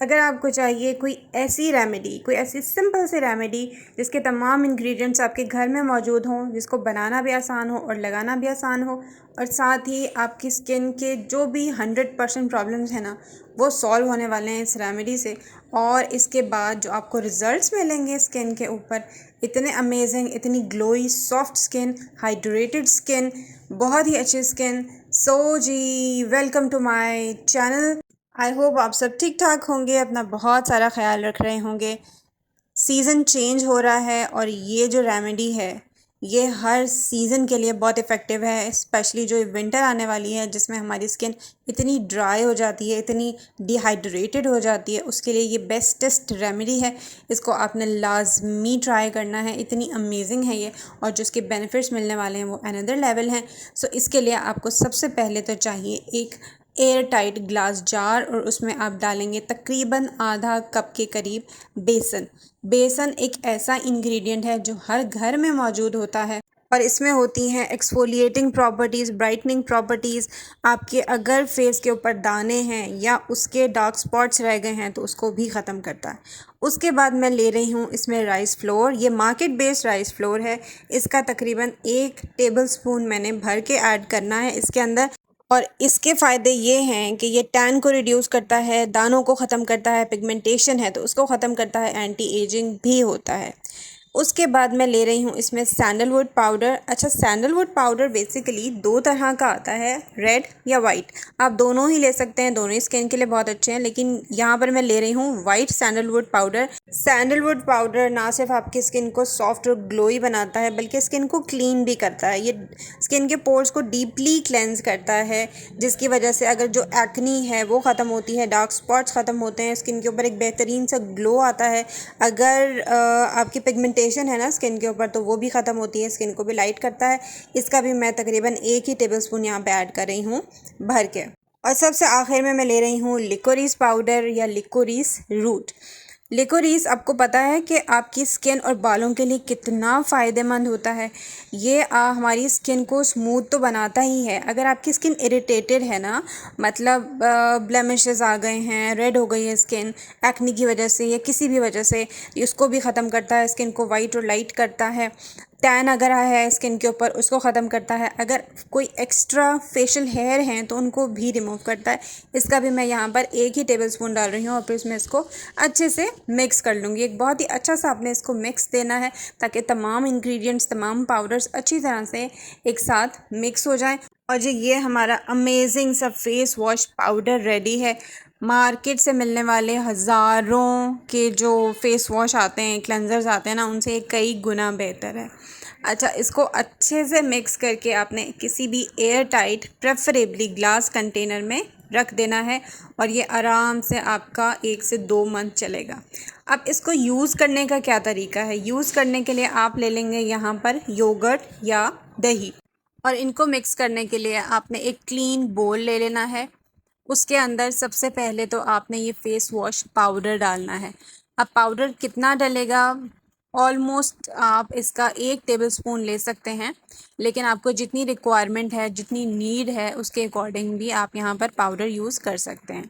अगर आपको चाहिए कोई ऐसी रेमेडी, कोई ऐसी सिंपल सी रेमेडी जिसके तमाम इंग्रेडिएंट्स आपके घर में मौजूद हों, जिसको बनाना भी आसान हो और लगाना भी आसान हो, और साथ ही आपकी स्किन के जो भी 100% प्रॉब्लम्स हैं ना, वो सॉल्व होने वाले हैं इस रेमेडी से। और इसके बाद जो आपको रिज़ल्ट्स मिलेंगे स्किन के ऊपर, इतने अमेजिंग, इतनी glowy soft skin, hydrated skin, बहुत ही अच्छी skin. So ji, welcome to my channel. I hope आप सब ठीक ठाक होंगे, अपना बहुत सारा ख्याल रख रहे होंगे। सीज़न चेंज हो रहा है और ये जो रेमेडी है ये हर सीज़न के लिए बहुत इफ़ेक्टिव है, स्पेशली जो विंटर आने वाली है जिसमें हमारी स्किन इतनी ड्राई हो जाती है, इतनी डिहाइड्रेटेड हो जाती है, उसके लिए ये बेस्टेस्ट रेमेडी है। इसको आपने लाजमी ट्राई करना है, इतनी अमेजिंग है ये, और जो इसके बेनिफिट्स मिलने वाले हैं वो अनदर लेवल हैं। सो इसके लिए आपको सबसे पहले तो चाहिए एक एयर टाइट ग्लास जार, और उसमें आप डालेंगे तकरीबन आधा कप के करीब बेसन। बेसन एक ऐसा इंग्रेडिएंट है जो हर घर में मौजूद होता है और इसमें होती हैं एक्सफोलिएटिंग प्रॉपर्टीज़, ब्राइटनिंग प्रॉपर्टीज़। आपके अगर फेस के ऊपर दाने हैं या उसके डार्क स्पॉट्स रह गए हैं तो उसको भी ख़त्म करता है। उसके बाद मैं ले रही हूँ इसमें राइस फ्लोर। ये मार्केट बेस्ड राइस फ्लोर है। इसका तकरीबन 1 टेबल स्पून मैंने भर के ऐड करना है इसके अंदर। और इसके फ़ायदे ये हैं कि ये टैन को रिड्यूस करता है, दानों को ख़त्म करता है, पिगमेंटेशन है तो उसको ख़त्म करता है, एंटी एजिंग भी होता है। उसके बाद मैं ले रही हूँ इसमें सैंडलवुड पाउडर। अच्छा, सैंडलवुड पाउडर बेसिकली 2 तरह का आता है, रेड या वाइट। आप दोनों ही ले सकते हैं, दोनों ही स्किन के लिए बहुत अच्छे हैं, लेकिन यहाँ पर मैं ले रही हूँ white sandalwood powder. Sandalwood powder ना सिर्फ आपकी स्किन को सॉफ्ट और ग्लोई बनाता है बल्कि स्किन को क्लीन भी करता है। ये स्किन के पोर्स को डीपली क्लेंज करता है, जिसकी वजह से अगर जो एक्नी है वो ख़त्म होती है, डार्क स्पॉट्स ख़त्म होते हैं, स्किन के ऊपर एक बेहतरीन सा ग्लो आता है। अगर आपकी पिगमेंटेशन है ना स्किन के ऊपर तो वो भी ख़त्म होती है, स्किन को भी लाइट करता है। इसका भी मैं तकरीबन 1 ही टेबल स्पून यहाँ पे ऐड कर रही हूँ भर के। और सबसे आखिर में मैं ले रही हूँ लिकोरीस पाउडर या लिकोरीस रूट। लिकोरीस आपको पता है कि आपकी स्किन और बालों के लिए कितना फ़ायदेमंद होता है। ये हमारी स्किन को स्मूथ तो बनाता ही है। अगर आपकी स्किन इरिटेटेड है ना, मतलब ब्लेमिशेस आ गए हैं, रेड हो गई है स्किन एक्ने की वजह से या किसी भी वजह से, उसको भी ख़त्म करता है, स्किन को वाइट और लाइट करता है। टैन अगर आया है स्किन के ऊपर उसको ख़त्म करता है। अगर कोई एक्स्ट्रा फेशियल हेयर हैं तो उनको भी रिमूव करता है। इसका भी मैं यहाँ पर 1 ही टेबल स्पून डाल रही हूँ और फिर इसमें इसको अच्छे से मिक्स कर लूँगी। एक बहुत ही अच्छा सा आपने इसको मिक्स देना है ताकि तमाम इंग्रेडिएंट्स, तमाम पाउडर्स अच्छी तरह से एक साथ मिक्स हो जाएं। और जी, ये हमारा अमेजिंग सा फेस वॉश पाउडर रेडी है। मार्केट से मिलने वाले हज़ारों के जो फेस वॉश आते हैं, क्लेंजर्स आते हैं ना, उनसे कई गुना बेहतर है। अच्छा, इसको अच्छे से मिक्स करके आपने किसी भी air tight preferably glass container में रख देना है और ये आराम से आपका 1 से 2 मंथ चलेगा। अब इसको यूज़ करने का क्या तरीका है? यूज़ करने के लिए आप ले लेंगे यहाँ पर योगर्ट या दही, और इनको मिक्स करने के लिए आपने एक क्लीन बोल ले लेना है। उसके अंदर सबसे पहले तो आपने ये फेस वॉश पाउडर डालना है। अब पाउडर कितना डलेगा? ऑलमोस्ट आप इसका 1 टेबल स्पून ले सकते हैं, लेकिन आपको जितनी रिक्वायरमेंट है, जितनी नीड है, उसके अकॉर्डिंग भी आप यहाँ पर पाउडर यूज़ कर सकते हैं।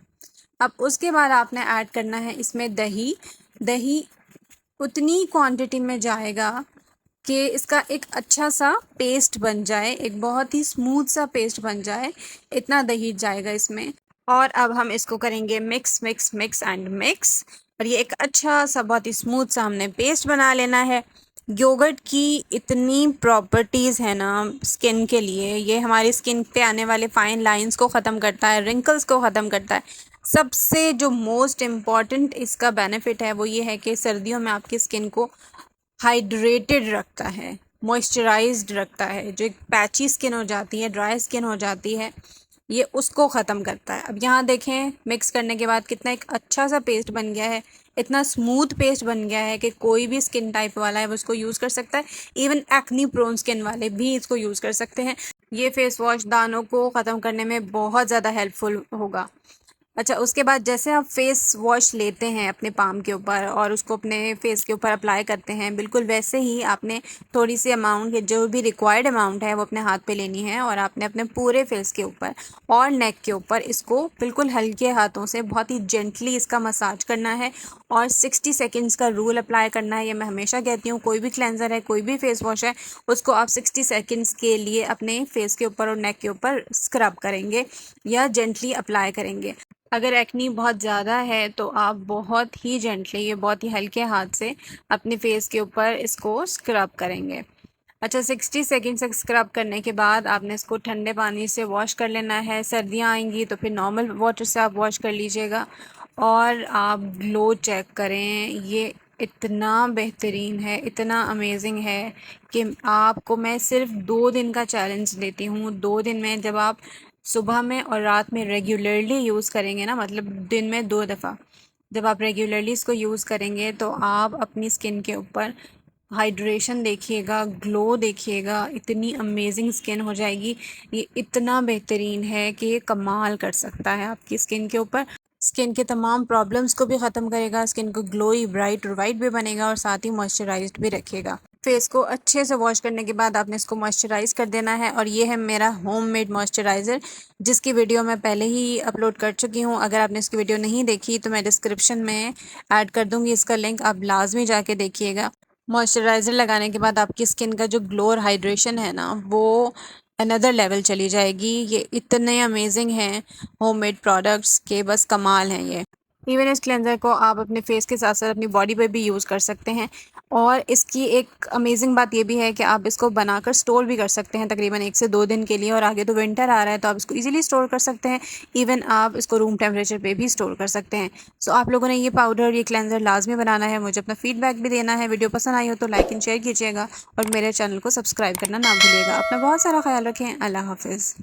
अब उसके बाद आपने ऐड करना है इसमें दही। दही उतनी क्वांटिटी में जाएगा कि इसका एक अच्छा सा पेस्ट बन जाए, एक बहुत ही स्मूथ सा पेस्ट बन जाए, इतना दही जाएगा इसमें। और अब हम इसको करेंगे mix mix mix and mix, और ये एक अच्छा सा बहुत ही स्मूथ सा हमने पेस्ट बना लेना है। योगर्ट की इतनी प्रॉपर्टीज़ है ना स्किन के लिए, ये हमारी स्किन पे आने वाले फाइन लाइंस को ख़त्म करता है, रिंकल्स को ख़त्म करता है। सबसे जो मोस्ट इम्पॉर्टेंट इसका बेनिफिट है वो ये है कि सर्दियों में आपकी स्किन को हाइड्रेटेड रखता है, मॉइस्चराइज्ड रखता है। जो एक पैची स्किन हो जाती है, ड्राई स्किन हो जाती है, ये उसको ख़त्म करता है। अब यहाँ देखें मिक्स करने के बाद कितना एक अच्छा सा पेस्ट बन गया है, इतना स्मूथ पेस्ट बन गया है कि कोई भी स्किन टाइप वाला है वो इसको यूज़ कर सकता है। इवन एक्नी प्रोन स्किन वाले भी इसको यूज़ कर सकते हैं। ये फेस वॉश दानों को ख़त्म करने में बहुत ज़्यादा हेल्पफुल होगा। अच्छा, उसके बाद जैसे आप फेस वॉश लेते हैं अपने पाम के ऊपर और उसको अपने फेस के ऊपर अप्लाई करते हैं, बिल्कुल वैसे ही आपने थोड़ी सी अमाउंट, जो भी रिक्वायर्ड अमाउंट है वो अपने हाथ पे लेनी है और आपने अपने पूरे फेस के ऊपर और नेक के ऊपर इसको बिल्कुल हल्के हाथों से बहुत ही जेंटली इसका मसाज करना है और 60 सेकेंड्स का रूल अप्लाई करना है। ये मैं हमेशा कहती हूँ, कोई भी क्लेंजर है, कोई भी फेस वॉश है, उसको आप 60 सेकेंड्स के लिए अपने फेस के ऊपर और नेक के ऊपर स्क्रब करेंगे या जेंटली अप्लाई करेंगे। अगर एक्नी बहुत ज़्यादा है तो आप बहुत ही जेंटली, ये बहुत ही हल्के हाथ से अपने फेस के ऊपर इसको स्क्रब करेंगे। अच्छा, 60 सेकेंड से स्क्रब करने के बाद आपने इसको ठंडे पानी से वॉश कर लेना है। सर्दियाँ आएंगी तो फिर नॉर्मल वाटर से आप वॉश कर लीजिएगा और आप ग्लो चेक करें। ये इतना बेहतरीन है, इतना अमेजिंग है कि आपको मैं सिर्फ 2 दिन का चैलेंज देती हूँ। 2 दिन में जब आप सुबह में और रात में रेगुलरली यूज़ करेंगे ना, मतलब दिन में 2 दफ़ा जब आप रेगुलरली इसको यूज़ करेंगे तो आप अपनी स्किन के ऊपर हाइड्रेशन देखिएगा, ग्लो देखिएगा, इतनी अमेजिंग स्किन हो जाएगी। ये इतना बेहतरीन है कि ये कमाल कर सकता है आपकी स्किन के ऊपर। स्किन के तमाम प्रॉब्लम्स को भी ख़त्म करेगा, स्किन को ग्लोई, ब्राइट और वाइट भी बनेगा और साथ ही मॉइस्चराइज्ड भी रखेगा। फेस को अच्छे से वॉश करने के बाद आपने इसको मॉइस्चराइज़ कर देना है और ये है मेरा होममेड मॉइस्चराइज़र, जिसकी वीडियो मैं पहले ही अपलोड कर चुकी हूँ। अगर आपने इसकी वीडियो नहीं देखी तो मैं डिस्क्रिप्शन में ऐड कर दूँगी इसका लिंक, आप लाजमी जाके देखिएगा। मॉइस्चराइज़र लगाने के बाद आपकी स्किन का जो ग्लो और हाइड्रेशन है ना, वो अनदर लेवल चली जाएगी। ये इतने अमेजिंग हैं होममेड प्रोडक्ट्स के बस कमाल हैं ये। इवन इस क्लेंज़र को आप अपने फेस के साथ साथ अपनी बॉडी पे भी यूज़ कर सकते हैं और इसकी एक अमेजिंग बात ये भी है कि आप इसको बनाकर स्टोर भी कर सकते हैं तकरीबन 1 से 2 दिन के लिए। और आगे तो विंटर आ रहा है तो आप इसको इजीली स्टोर कर सकते हैं। इवन आप इसको रूम टेम्परेचर पे भी स्टोर कर सकते हैं। सो आप लोगों ने ये पाउडर, ये क्लेंज़र लाजमी बनाना है। मुझे अपना फीडबैक भी देना है। वीडियो पसंद आई हो तो लाइक एंड शेयर कीजिएगा और मेरे चैनल को सब्सक्राइब करना ना भूलिएगा। अपना बहुत सारा ख्याल रखें। अल्लाह हाफिज़।